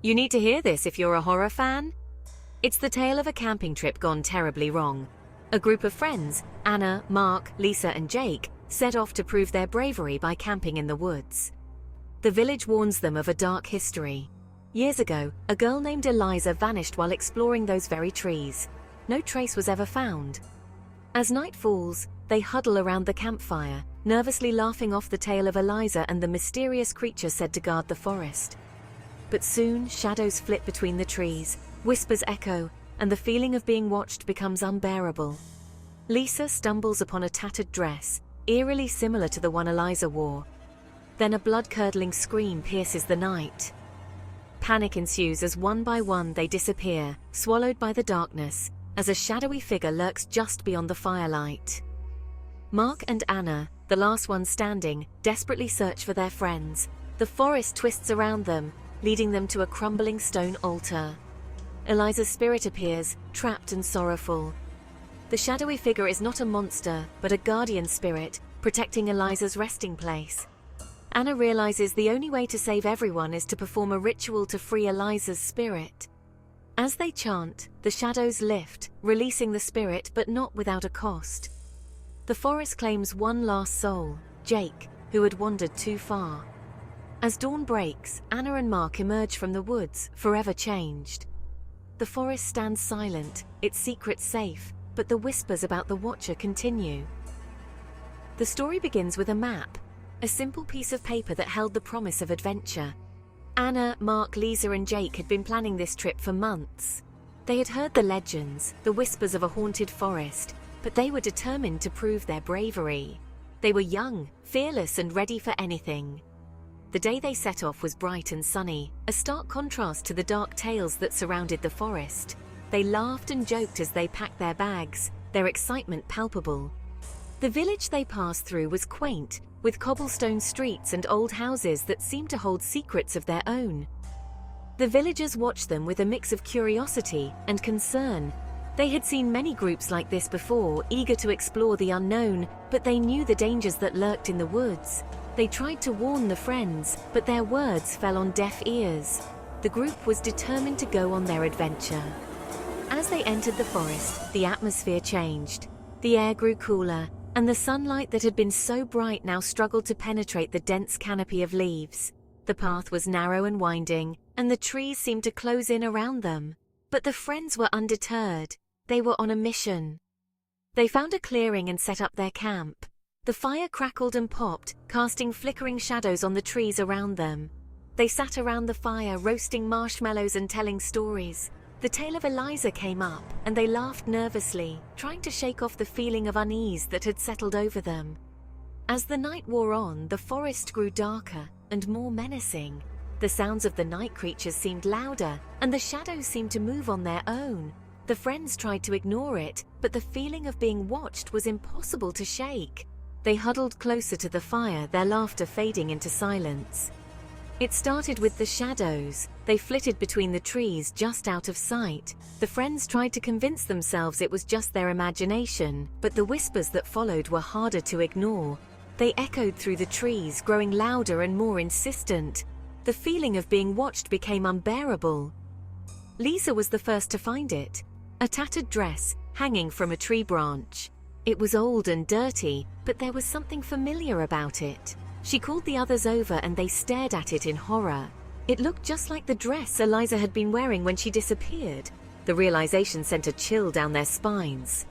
You need to hear this if you're a horror fan. It's the tale of a camping trip gone terribly wrong. A group of friends, Anna, Mark, Lisa, and Jake, set off to prove their bravery by camping in the woods. The village warns them of a dark history. Years ago, a girl named Eliza vanished while exploring those very trees. No trace was ever found. As night falls, they huddle around the campfire, nervously laughing off the tale of Eliza and the mysterious creature said to guard the forest. But soon, shadows flit between the trees, whispers echo, and the feeling of being watched becomes unbearable. Lisa stumbles upon a tattered dress, eerily similar to the one Eliza wore. Then a blood-curdling scream pierces the night. Panic ensues as one by one they disappear, swallowed by the darkness, as a shadowy figure lurks just beyond the firelight. Mark and Anna, the last ones standing, desperately search for their friends. The forest twists around them, leading them to a crumbling stone altar. Eliza's spirit appears, trapped and sorrowful. The shadowy figure is not a monster, but a guardian spirit, protecting Eliza's resting place. Anna realizes the only way to save everyone is to perform a ritual to free Eliza's spirit. As they chant, the shadows lift, releasing the spirit, but not without a cost. The forest claims one last soul, Jake, who had wandered too far. As dawn breaks, Anna and Mark emerge from the woods, forever changed. The forest stands silent, its secrets safe, but the whispers about the Watcher continue. The story begins with a map, a simple piece of paper that held the promise of adventure. Anna, Mark, Lisa, and Jake had been planning this trip for months. They had heard the legends, the whispers of a haunted forest, but they were determined to prove their bravery. They were young, fearless, and ready for anything. The day they set off was bright and sunny, a stark contrast to the dark tales that surrounded the forest. They laughed and joked as they packed their bags, their excitement palpable. The village they passed through was quaint, with cobblestone streets and old houses that seemed to hold secrets of their own. The villagers watched them with a mix of curiosity and concern. They had seen many groups like this before, eager to explore the unknown, but they knew the dangers that lurked in the woods. They tried to warn the friends, but their words fell on deaf ears. The group was determined to go on their adventure. As they entered the forest, the atmosphere changed. The air grew cooler, and the sunlight that had been so bright now struggled to penetrate the dense canopy of leaves. The path was narrow and winding, and the trees seemed to close in around them. But the friends were undeterred. They were on a mission. They found a clearing and set up their camp. The fire crackled and popped, casting flickering shadows on the trees around them. They sat around the fire, roasting marshmallows and telling stories. The tale of Eliza came up, and they laughed nervously, trying to shake off the feeling of unease that had settled over them. As the night wore on, the forest grew darker and more menacing. The sounds of the night creatures seemed louder, and the shadows seemed to move on their own. The friends tried to ignore it, but the feeling of being watched was impossible to shake. They huddled closer to the fire, their laughter fading into silence. It started with the shadows. They flitted between the trees just out of sight. The friends tried to convince themselves it was just their imagination, but the whispers that followed were harder to ignore. They echoed through the trees, growing louder and more insistent. The feeling of being watched became unbearable. Lisa was the first to find it. A tattered dress, hanging from a tree branch. It was old and dirty, but there was something familiar about it. She called the others over and they stared at it in horror. It looked just like the dress Eliza had been wearing when she disappeared. The realization sent a chill down their spines.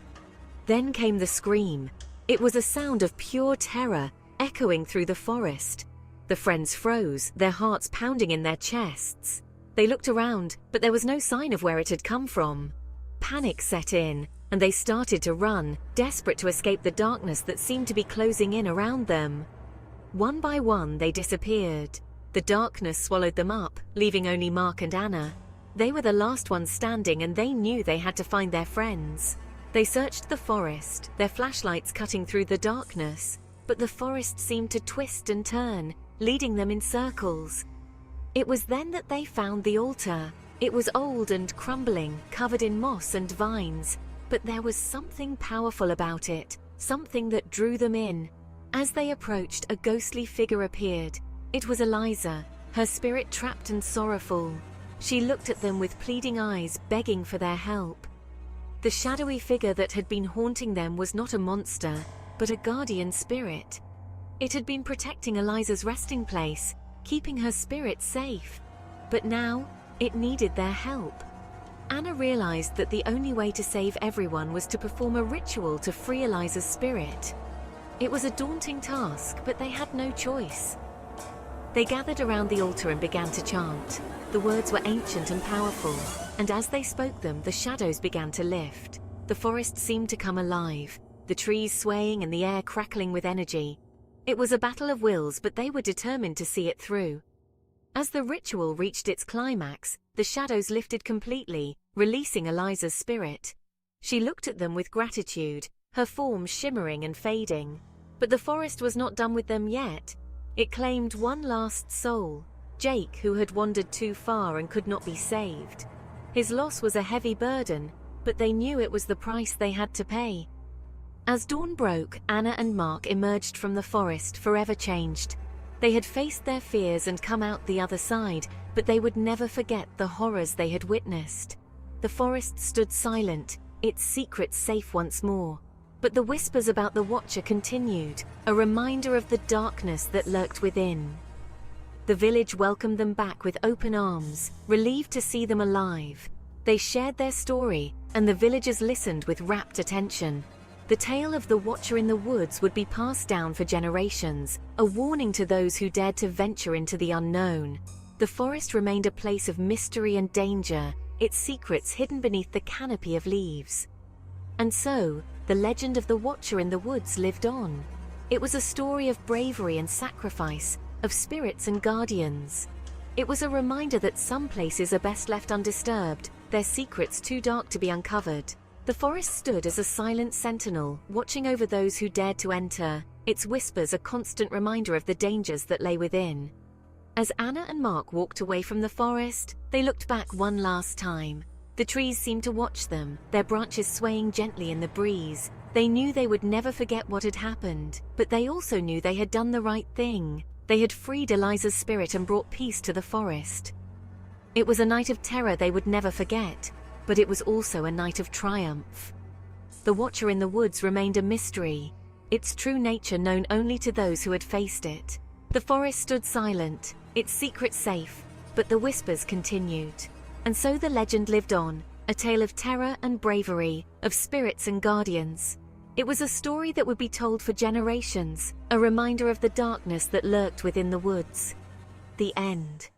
Then came the scream. It was a sound of pure terror, echoing through the forest. The friends froze, their hearts pounding in their chests. They looked around, but there was no sign of where it had come from. Panic set in, and they started to run, desperate to escape the darkness that seemed to be closing in around them. One by one, they disappeared. The darkness swallowed them up, leaving only Mark and Anna. They were the last ones standing, and they knew they had to find their friends. They searched the forest, their flashlights cutting through the darkness, but the forest seemed to twist and turn, leading them in circles. It was then that they found the altar. It was old and crumbling, covered in moss and vines, but there was something powerful about it, something that drew them in. As they approached, a ghostly figure appeared. It was Eliza, her spirit trapped and sorrowful. She looked at them with pleading eyes, begging for their help. The shadowy figure that had been haunting them was not a monster, but a guardian spirit. It had been protecting Eliza's resting place, keeping her spirit safe. But now, it needed their help. Anna realized that the only way to save everyone was to perform a ritual to free Eliza's spirit. It was a daunting task, but they had no choice. They gathered around the altar and began to chant. The words were ancient and powerful, and as they spoke them, the shadows began to lift. The forest seemed to come alive, the trees swaying and the air crackling with energy. It was a battle of wills, but they were determined to see it through. As the ritual reached its climax, the shadows lifted completely, releasing Eliza's spirit. She looked at them with gratitude, her form shimmering and fading. But the forest was not done with them yet. It claimed one last soul, Jake, who had wandered too far and could not be saved. His loss was a heavy burden, but they knew it was the price they had to pay. As dawn broke, Anna and Mark emerged from the forest, forever changed. They had faced their fears and come out the other side, but they would never forget the horrors they had witnessed. The forest stood silent, its secrets safe once more. But the whispers about the Watcher continued, a reminder of the darkness that lurked within. The village welcomed them back with open arms, relieved to see them alive. They shared their story, and the villagers listened with rapt attention. The tale of the Watcher in the woods would be passed down for generations, a warning to those who dared to venture into the unknown. The forest remained a place of mystery and danger, its secrets hidden beneath the canopy of leaves. And so, the legend of the Watcher in the woods lived on. It was a story of bravery and sacrifice, of spirits and guardians. It was a reminder that some places are best left undisturbed, their secrets too dark to be uncovered. The forest stood as a silent sentinel, watching over those who dared to enter, its whispers a constant reminder of the dangers that lay within. As Anna and Mark walked away from the forest, they looked back one last time. The trees seemed to watch them, their branches swaying gently in the breeze. They knew they would never forget what had happened, but they also knew they had done the right thing. They had freed Eliza's spirit and brought peace to the forest. It was a night of terror they would never forget, but it was also a night of triumph. The Watcher in the woods remained a mystery, its true nature known only to those who had faced it. The forest stood silent, its secret safe, but the whispers continued. And so the legend lived on, a tale of terror and bravery, of spirits and guardians. It was a story that would be told for generations, a reminder of the darkness that lurked within the woods. The end.